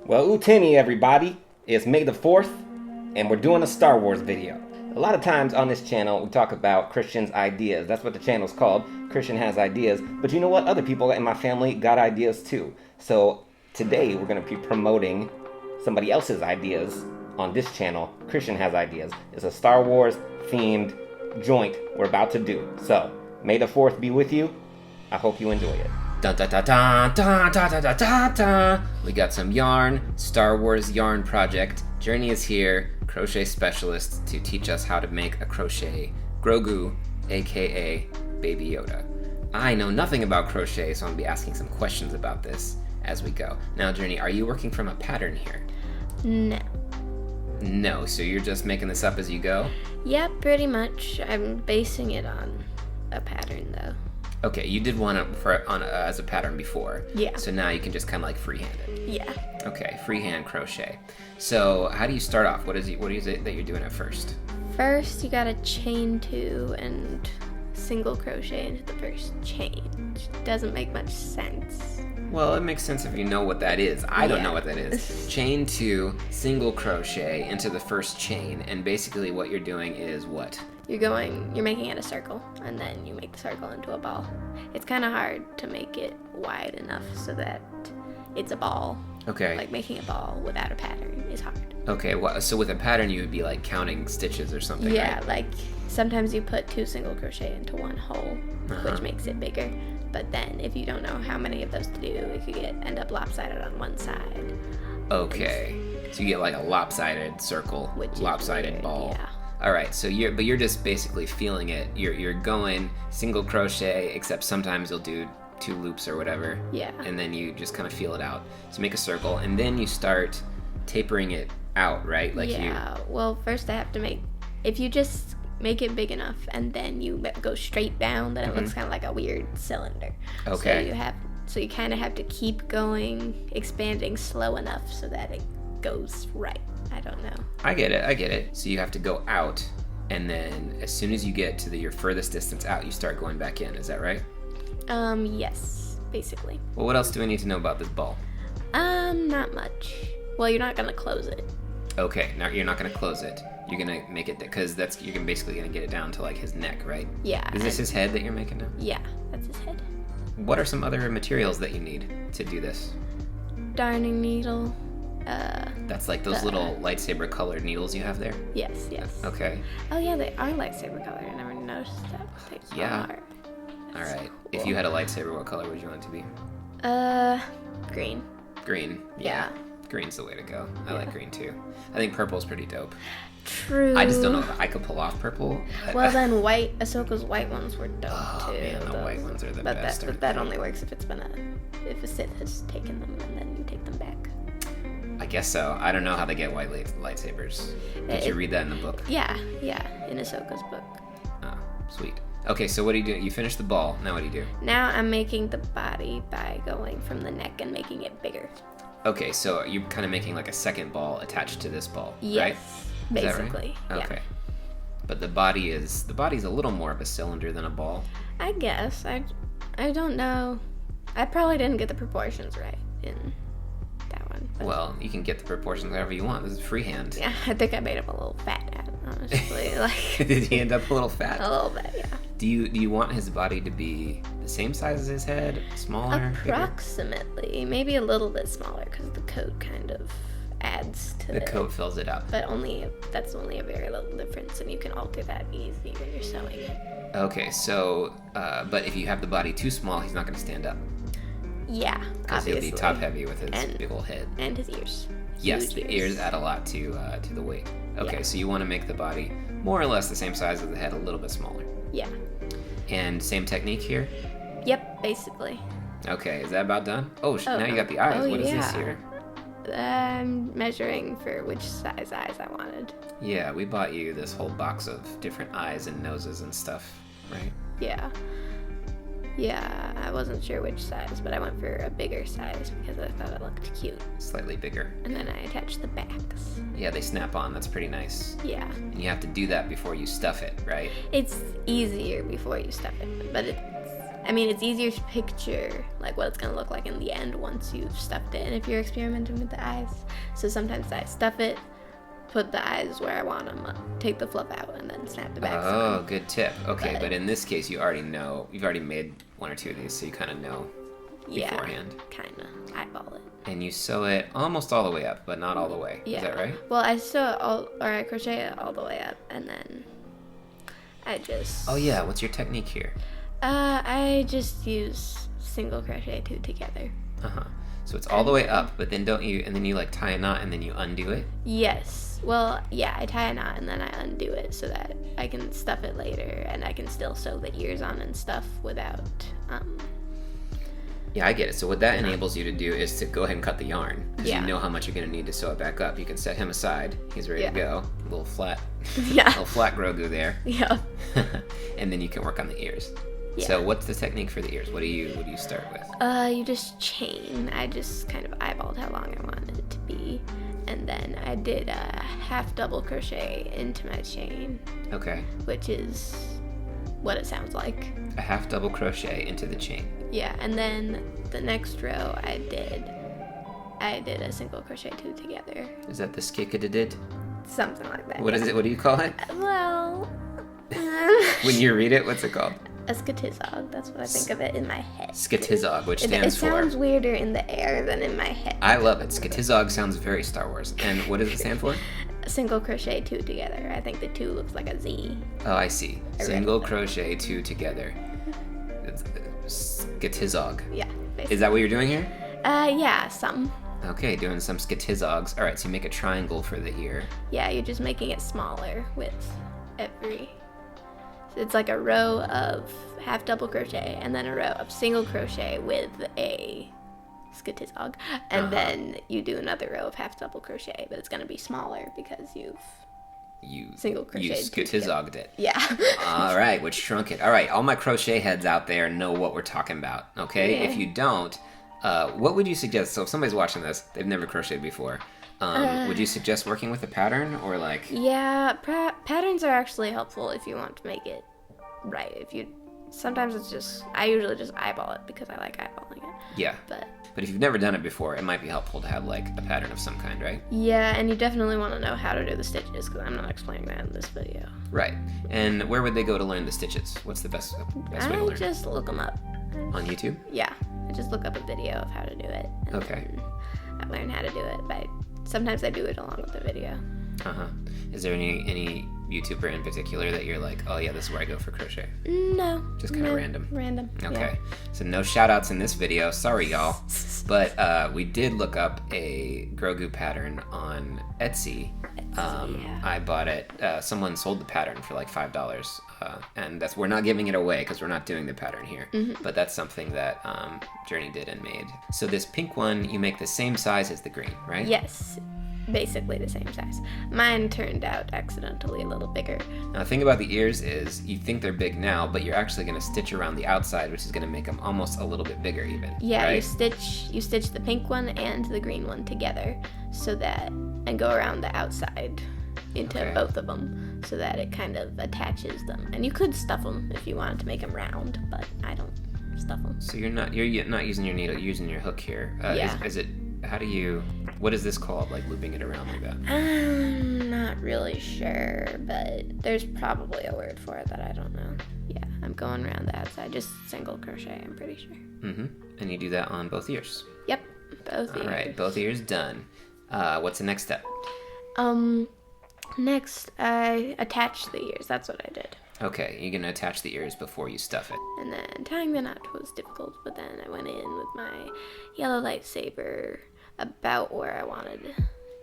Well, Utini everybody, it's May the 4th, and we're doing a Star Wars video. A lot of times on this channel, we talk about Christian's ideas. That's what the channel's called, Christian Has Ideas. But you know what? Other people in my family got ideas too. So today, we're going to be promoting somebody else's ideas on this channel, Christian Has Ideas. It's a Star Wars themed joint we're about to do. So, May the 4th be with you. I hope you enjoy it. Dun, dun, dun, dun, dun, dun, dun, dun, dun. We got some yarn, Star Wars yarn project. Journey is here, crochet specialist, to teach us how to make a crochet Grogu, aka Baby Yoda. I know nothing about crochet, so I'm gonna be asking some questions about this as we go. Now, Journey, are you working from a pattern here? No. No, so you're just making this up as you go? Yeah, pretty much. I'm basing it on a pattern, though. Okay, you did one as a pattern before. Yeah. So now you can just kind of like freehand it. Yeah. Okay, freehand crochet. So how do you start off? What is it that you're doing at first? First, you gotta chain 2 and single crochet into the first chain. Which doesn't make much sense. Well, it makes sense if you know what that is. I don't know what that is. Chain 2, single crochet into the first chain, and basically what you're doing is what? You're making it a circle, and then you make the circle into a ball. It's kind of hard to make it wide enough so that it's a ball. Okay. Like making a ball without a pattern is hard. Okay, well, so with a pattern you would be like counting stitches or something, Yeah, right? like sometimes you put 2 single crochet into one hole, which makes it bigger. But then if you don't know how many of those to do, it could end up lopsided on one side. Okay, so you get like a lopsided circle, lopsided weird, ball. Yeah. All right, so you're just basically feeling it. You're going single crochet, except sometimes you'll do 2 loops or whatever. Yeah. And then you just kind of feel it out. So make a circle, and then you start tapering it out, right? Like Well, first I have to if you just make it big enough and then you go straight down, then it looks kind of like a weird cylinder. Okay. So you kind of have to keep going, expanding slow enough so that it goes right. I don't know. I get it. So you have to go out, and then as soon as you get to your furthest distance out, you start going back in. Is that right? Yes, basically. Well, what else do I need to know about this ball? Not much. Well, you're not gonna close it. Okay, now you're not gonna close it. You're gonna make it, because you're basically gonna get it down to like his neck, right? Yeah. Is this his head that you're making now? Yeah, that's his head. What are some other materials that you need to do this? Darning needle. That's like those little lightsaber-colored needles you have there? Yes. Okay. Oh yeah, they are lightsaber color. I never noticed that. They are. All right. Cool. If you had a lightsaber, what color would you want it to be? Green. Green. Yeah. Yeah. Green's the way to go. I like green too. I think purple's pretty dope. True. I just don't know if I could pull off purple. Well, then Ahsoka's white ones were dope too. Man, the white ones are the best. But that only works if if a Sith has taken them and then you take them back. I guess so. I don't know how they get white lightsabers. Did you read that in the book? Yeah, in Ahsoka's book. Oh, sweet. Okay, so what do you do? You finish the ball. Now what do you do? Now I'm making the body by going from the neck and making it bigger. Okay, so you're kind of making like a second ball attached to this ball, right? Yes, Is basically. that right? Yeah. Okay. But the body's a little more of a cylinder than a ball. I guess. I don't know. I probably didn't get the proportions right in that one. But Well, you can get the proportions however you want. This is freehand. yeah, I think I made him a little fat, honestly. Did he end up a little fat? A little bit, yeah. Do you want his body to be the same size as his head? Smaller? Bigger? Approximately. Maybe a little bit smaller because the coat kind of adds to The coat fills it up. But that's only a very little difference, and you can alter that easy when you're sewing it. Okay, so, but if you have the body too small, he's not going to stand up. Yeah, Because he'll obviously. be top heavy with his big old head. And his ears. Yes, Huge the ears add a lot to the weight. Okay, Yeah. so you want to make the body more or less the same size as the head, a little bit smaller. Yeah. And same technique here? Yep, basically. Okay, is that about done? Oh, now you got the eyes. What is this here? I'm measuring for which size eyes I wanted. Yeah, we bought you this whole box of different eyes and noses and stuff, right? Yeah. Yeah, I wasn't sure which size, but I went for a bigger size because I thought it looked cute. Slightly bigger. And then I attached the backs. Yeah, they snap on. That's pretty nice. Yeah. And you have to do that before you stuff it, right? It's easier before you stuff it, but I mean, it's easier to picture like what it's gonna look like in the end once you've stuffed it, and if you're experimenting with the eyes. So sometimes I stuff it, put the eyes where I want them, take the fluff out, and then snap the backs on. Oh, good tip. Okay, but in this case, you already know. You've already made one or two of these, so you kind of know beforehand. Yeah, kind of. Eyeball it. And you sew it almost all the way up, but not all the way. Yeah. Is that right? Well, I sew it I crochet it all the way up, and then I just... Oh, yeah. What's your technique here? I just use single crochet 2 together. Uh-huh. So it's all the way up, but then don't you, and then you like tie a knot and then you undo it? Yes. Well, yeah, I tie a knot and then I undo it so that I can stuff it later, and I can still sew the ears on and stuff without, Yeah, I get it. So what that enables you to do is to go ahead and cut the yarn, because Yeah. you know how much you're going to need to sew it back up. You can set him aside. He's ready to go. A little flat. Yeah. little flat Grogu there. Yeah. And then you can work on the ears. Yeah. So what's the technique for the ears? What do you start with? You just chain. I just kind of eyeballed how long I wanted it to be, and then I did a half double crochet into my chain, Okay. which is what it sounds like. A half double crochet into the chain. Yeah, and then the next row I did a single crochet 2 together. Is that the skikadidid? Something like that. What is it? What do you call it? Well, When you read it, what's it called? a skatizog. That's what I think of it in my head. Skatizog, which It stands for... sounds weirder in the air than in my head. I love it. Skatizog sounds very Star Wars. And what does it stand for? Single crochet 2 together. I think the 2 looks like a Z. Oh, I see. I read Single it. crochet 2 together. Skatizog. Yeah. Basically. Is that what you're doing here? Yeah, some. Okay, doing some skatizogs. All right, so you make a triangle for the ear. Yeah, you're just making it smaller with every... So it's like a row of half double crochet and then a row of single crochet with a skatizog. And then you do another row of half double crochet, but it's going to be smaller because you single You crocheted 2 skatizogged it. Yeah. All right, which shrunk it. All right, all my crochet heads out there know what we're talking about, okay? Yeah. If you don't, what would you suggest? So if somebody's watching this, they've never crocheted before, would you suggest working with a pattern or like... Yeah, patterns are actually helpful if you want to make it right. Sometimes it's just, I usually just eyeball it because I like eyeballing it. Yeah. But if you've never done it before, it might be helpful to have like a pattern of some kind, right? Yeah, and you definitely want to know how to do the stitches because I'm not explaining that in this video. Right. And where would they go to learn the stitches? What's the best way to I learn? just look them up. On YouTube? Yeah, I just look up a video of how to do it. And Okay. then I learn how to do it sometimes I do it along with the video. Uh-huh. Is there any YouTuber in particular that you're like, oh yeah, this is where I go for crochet? No. Just kind of no, random? Random. Okay. So no shout outs in this video. Sorry, y'all. But we did look up a Grogu pattern on Etsy. yeah. I bought it. Someone sold the pattern for like $5. And we're not giving it away because we're not doing the pattern here. Mm-hmm. But that's something that Journey did and made. So this pink one, you make the same size as the green, right? Yes. Basically the same size. Mine turned out accidentally a little bigger. Now the thing about the ears is you think they're big now, but you're actually going to stitch around the outside, which is going to make them almost a little bit bigger even. Yeah, right? you stitch the pink one and the green one together and go around the outside into Okay. both of them so that it kind of attaches them. And you could stuff them if you wanted to make them round, but I don't stuff them. So you're not using your needle, you're using your hook here. Yeah. What is this called, like looping it around like that? I'm not really sure, but there's probably a word for it that I don't know. Yeah, I'm going around the outside, just single crochet, I'm pretty sure. Mm-hmm. And you do that on both ears. Yep, both ears. All right, both ears done. What's the next step? Next, I attached the ears. That's what I did. Okay, you're going to attach the ears before you stuff it. And then tying the knot was difficult, but then I went in with my yellow lightsaber about where I wanted.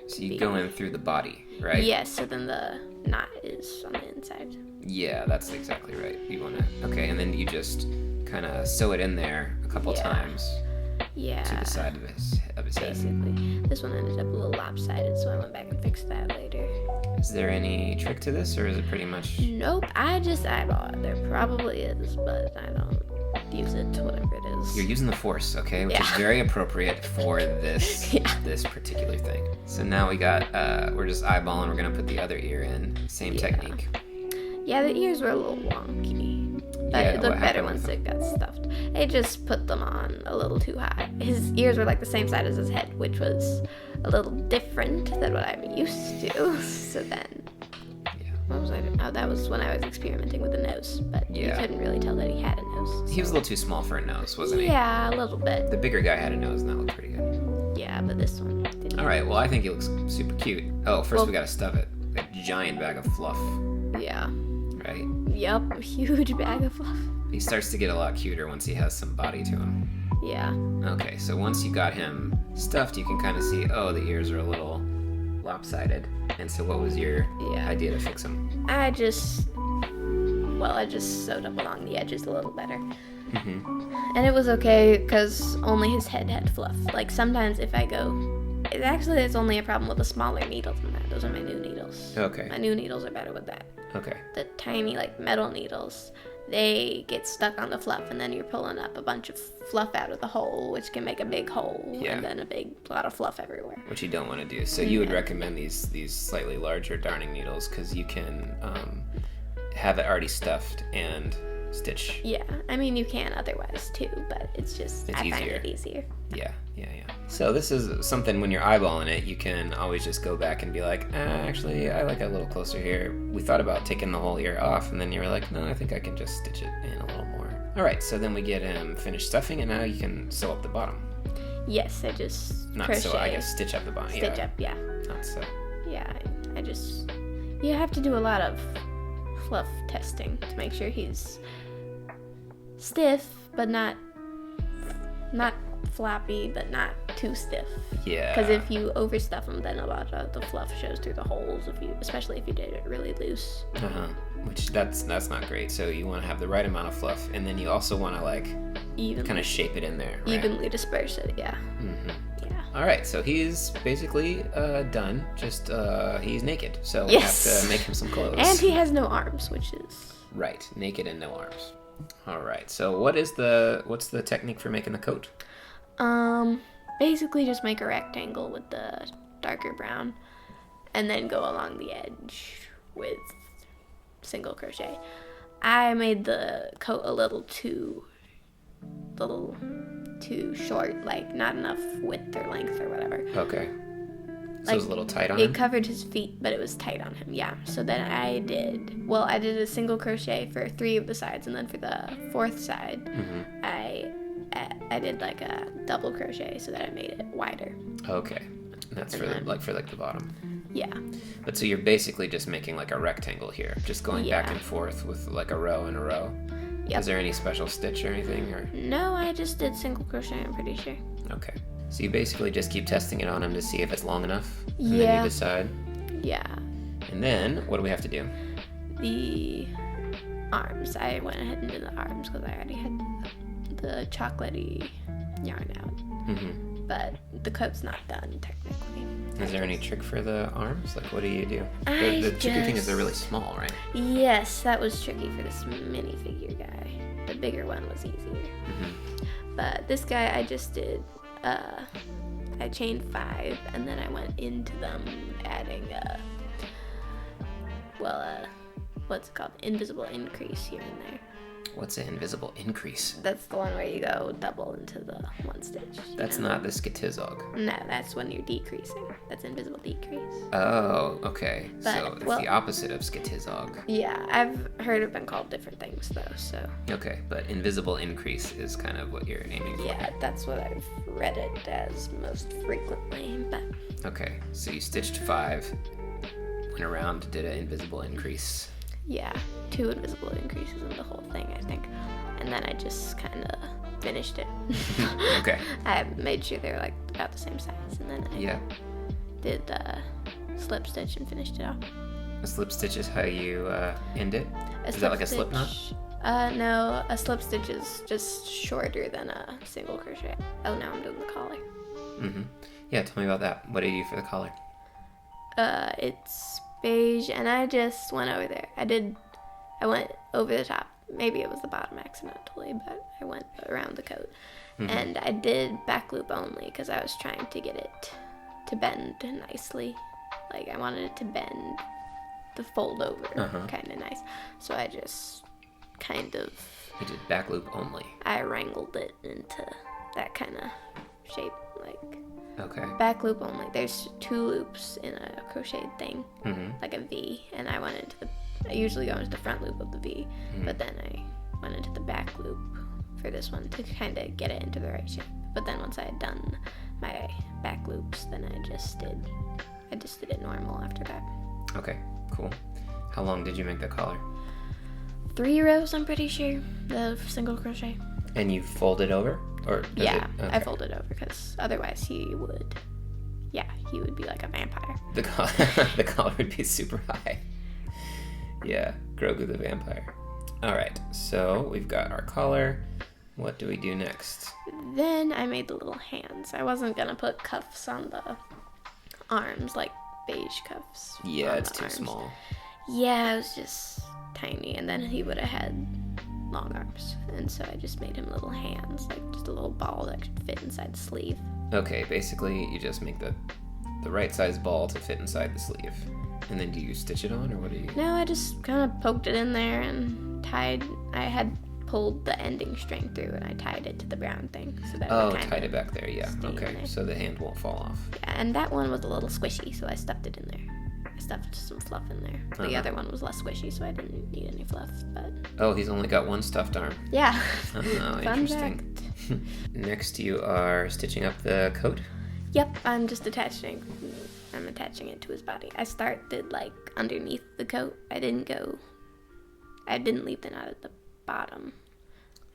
So you go in through the body, right? Yes, so then the knot is on the inside. Yeah, that's exactly right. You want to... Okay, and then you just kind of sew it in there a couple times Yeah. to the side of his head. Basically. This one ended up a little lopsided, so I went back and fixed that later. Is there any trick to this, or is it pretty much... Nope, I just eyeball it. There probably is, but I don't use it, whatever it is. You're using the Force, okay? Which is very appropriate for this this particular thing. So now we're just eyeballing. We're going to put the other ear in. Same technique. Yeah, the ears were a little wonky. But Yeah, it what looked better happened with once it got stuffed. It just put them on a little too high. His ears were like the same size as his head, which was a little different than what I'm used to. So then, what was I doing? Oh, that was when I was experimenting with the nose. But you couldn't really tell that he had a nose. He was a little too small for a nose, wasn't he? Yeah, a little bit. The bigger guy had a nose, and that looked pretty good. Yeah, but this one didn't. All right, well, I think he looks super cute. Oh, first we gotta stuff it. A giant bag of fluff, Yeah. right? Yup, huge bag of fluff. He starts to get a lot cuter once he has some body to him. Yeah. Okay, so once you got him stuffed, you can kind of see, oh, the ears are a little lopsided. And so what was your idea to fix them? I just sewed up along the edges a little better. Mm-hmm. And it was okay because only his head had fluff. Like sometimes if I go, it's only a problem with the smaller needles than that. Those are my new needles. Okay. My new needles are better with that. Okay. The tiny like metal needles, they get stuck on the fluff, and then you're pulling up a bunch of fluff out of the hole, which can make a big hole, and then a big lot of fluff everywhere. Which you don't want to do. So you would recommend these slightly larger darning needles because you can have it already stuffed and stitch. Yeah, I mean you can otherwise too, but it's I find it easier. Yeah. So this is something when you're eyeballing it, you can always just go back and be like, actually, I like it a little closer here. We thought about taking the whole ear off, and then you were like, no, I think I can just stitch it in a little more. All right, so then we get him finished stuffing, and now you can sew up the bottom. Yes, I just Not crochet. sew, I guess stitch up the bottom. Stitch up, yeah. Not sew. Yeah, you have to do a lot of fluff testing to make sure he's stiff, but not floppy, but not too stiff. Yeah. Because if you overstuff them, then a lot of the fluff shows through the holes. Especially if you did it really loose. Which that's not great. So you want to have the right amount of fluff, and then you also want to like kind of shape it in there. Right? Evenly disperse it. Yeah. Mm-hmm. Yeah. All right. So he's basically done. Just he's naked. So we have to make him some clothes. And he has no arms, which is right. Naked and no arms. All right. So what's the technique for making the coat? Basically just make a rectangle with the darker brown and then go along the edge with single crochet. I made the coat a little too short, like not enough width or length or whatever. Okay. So it was a little tight on him? him? It covered his feet, but it was tight on him, yeah. So then I did a single crochet for 3 of the sides, and then for the 4th side, I did like a double crochet so that I made it wider. Okay. And that's for the bottom. Yeah. But so you're basically just making like a rectangle here, just going back and forth with like a row and a row. Yep. Is there any special stitch or anything? Or no, I just did single crochet, I'm pretty sure. Okay. So you basically just keep testing it on him to see if it's long enough, and then you decide. Yeah. And then what do we have to do? The arms. I went ahead and did the arms because I already had the chocolatey yarn out. Mm-hmm. But the coat's not done technically. Is there any trick for the arms? Like, what do you do? The tricky thing is they're really small, right? Yes, that was tricky for this minifigure guy. The bigger one was easier. Mm-hmm. But this guy, I just did. I chained 5, and then I went into them, adding what's it called? Invisible increase here and there. What's an invisible increase? That's the one where you go double into the 1 stitch. That's not the skitizog. No, that's when you're decreasing. That's invisible decrease. Oh, okay. But, so it's the opposite of skitizog. Yeah, I've heard it been called different things though, so. Okay, but invisible increase is kind of what you're aiming for. Yeah, that's what I've read it as most frequently, but. Okay, so you stitched 5, went around, did an invisible increase. Yeah, 2 invisible increases in the whole thing, I think. And then I just kind of finished it. Okay. I made sure they were like about the same size, and then I did slip stitch and finished it off. A slip stitch is how you end it? Is that like a slip knot? No, a slip stitch is just shorter than a single crochet. Oh, now I'm doing the collar. Mm-hmm. Yeah, tell me about that. What did you do for the collar? It's beige, and I just went over there. I went over the top. Maybe it was the bottom accidentally, but I went around the coat. Mm-hmm. And I did back loop only because I was trying to get it to bend nicely. Like, I wanted it to bend the fold over kind of nice. So I just kind of You did back loop only. I wrangled it into that kind of shape, like Okay. back loop only. There's 2 loops in a crocheted thing, Mm-hmm. like a V, and I went into I usually go into the front loop of the V, but then I went into the back loop for this one to kind of get it into the right shape. But then once I had done my back loops, then I just did it normal after that. Okay, cool. How long did you make the collar? 3 rows, I'm pretty sure, of single crochet. And you fold it over? Or does Yeah, it? Okay. I folded over because otherwise he would be like a vampire. The collar would be super high. Yeah, Grogu the vampire. All right, so we've got our collar. What do we do next? Then I made the little hands. I wasn't gonna put cuffs on the arms, like beige cuffs. Yeah, on it's the too arms. small. Yeah, it was just tiny, and then he would have had long arms, and so I just made him little hands, like just a little ball that could fit inside the sleeve. Okay, basically you just make the right size ball to fit inside the sleeve. And then do you stitch it on, or what do you... No, I just kind of poked it in there and tied. I had pulled the ending string through, and I tied it to the brown thing so that it would kind tied of it back there, yeah. stay in Okay, there. so the hand won't fall off. Yeah, and that one was a little squishy, so I stuffed it in there. I stuffed some fluff in there. The Uh-huh. other one was less squishy, so I didn't need any fluff. But Oh, he's only got one stuffed arm. yeah, Oh, fun interesting. fact. Next you are stitching up the coat. Yep, I'm attaching it to his body. I started like underneath the coat. I didn't leave the knot at the bottom.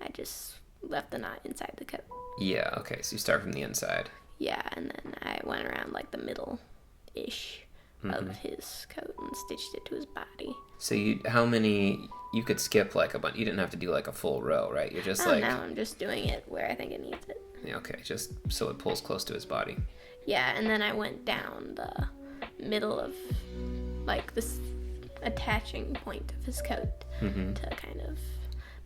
I just left the knot inside the coat. Yeah, okay, so you start from the inside. Yeah, and then I went around like the middle-ish of his coat and stitched it to his body. So you could skip like a bunch. You didn't have to do like a full row, right? You're just Oh, like... no, I'm just doing it where I think it needs it. Yeah, okay, just so it pulls close to his body. Yeah, and then I went down the middle of like this attaching point of his coat to kind of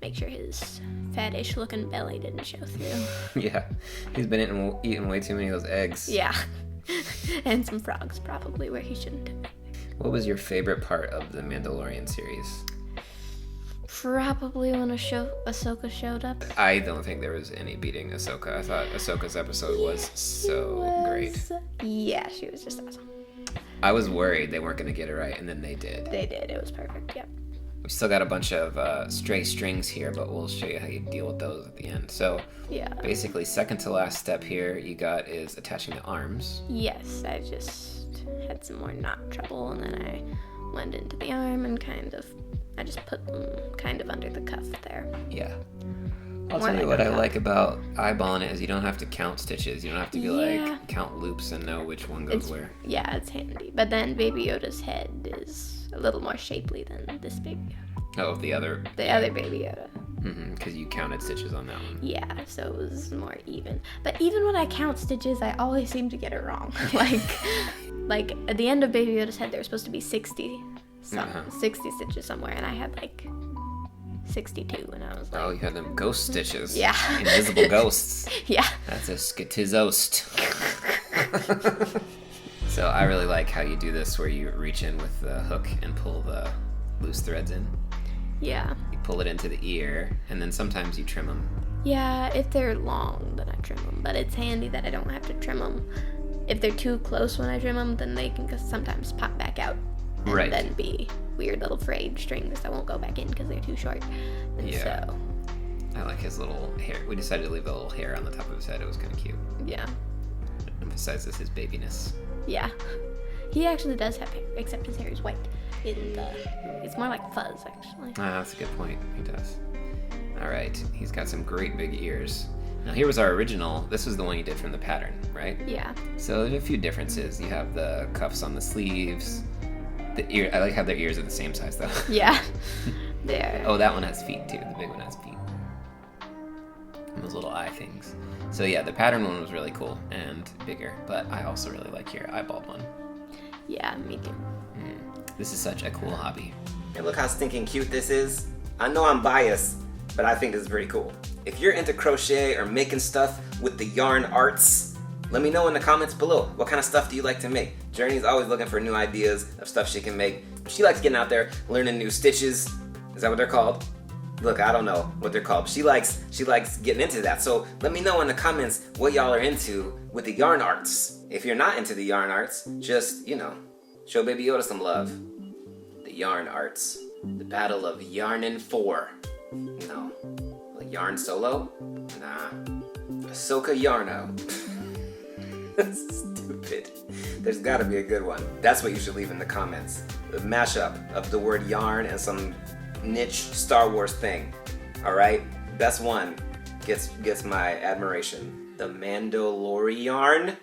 make sure his fattish looking belly didn't show through. Yeah, he's been eating way too many of those eggs. Yeah. And some frogs probably where he shouldn't have. What was your favorite part of the Mandalorian series? Probably when Ahsoka showed up. I don't think there was any beating Ahsoka. I thought Ahsoka's episode was so great. Yeah, she was just awesome. I was worried they weren't going to get it right, and then they did. They did. It was perfect. Yep. We still got a bunch of stray strings here, but we'll show you how you deal with those at the end. So Yeah. basically, second to last step here you got is attaching the arms. Yes, I just had some more knot trouble, and then I went into the arm and I just put them kind of under the cuff there. Yeah. I'll More tell you like what a I cuff. like about eyeballing it is you don't have to count stitches. You don't have to be Yeah. like count loops and know which one goes where. Yeah, it's handy. But then Baby Yoda's head is a little more shapely than this Baby Yoda. Oh, the other Baby Yoda. because you counted stitches on that one. Yeah, so it was more even. But even when I count stitches, I always seem to get it wrong. like at the end of Baby Yoda's head, there was supposed to be 60 stitches somewhere, and I had like 62, and I was like, Oh, you had them ghost stitches. Yeah. Invisible ghosts. yeah. That's a skitizost. So I really like how you do this where you reach in with the hook and pull the loose threads in. Yeah. You pull it into the ear, and then sometimes you trim them. Yeah, if they're long, then I trim them. But it's handy that I don't have to trim them. If they're too close when I trim them, then they can sometimes pop back out. And Right. then be weird little frayed strings that won't go back in because they're too short. And Yeah. so, I like his little hair. We decided to leave the little hair on the top of his head. It was kind of cute. yeah. It emphasizes his babiness. Yeah. He actually does have hair, except his hair is white. It's more like fuzz, actually. Ah, that's a good point. He does. All right. He's got some great big ears. Now, here was our original. This was the one you did from the pattern, right? Yeah. So there's a few differences. You have the cuffs on the sleeves. The ear. I like how their ears are the same size, though. Yeah. There. Oh, that one has feet, too. The big one has feet. And those little eye things. So, yeah, the pattern one was really cool and bigger. But I also really like your eyeballed one. Yeah, me too. This is such a cool hobby. And look how stinking cute this is. I know I'm biased, but I think this is pretty cool. If you're into crochet or making stuff with the yarn arts, let me know in the comments below. What kind of stuff do you like to make? Journey's always looking for new ideas of stuff she can make. She likes getting out there, learning new stitches. Is that what they're called? Look, I don't know what they're called. She likes getting into that. So let me know in the comments what y'all are into with the yarn arts. If you're not into the yarn arts, just, you know, show Baby Yoda some love. The yarn arts. The Battle of Yarnin 4. No. Like Yarn Solo? Nah. Ahsoka Yarno. Stupid. There's gotta be a good one. That's what you should leave in the comments. The mashup of the word yarn and some niche Star Wars thing. Alright? Best one gets my admiration. The Mandalorian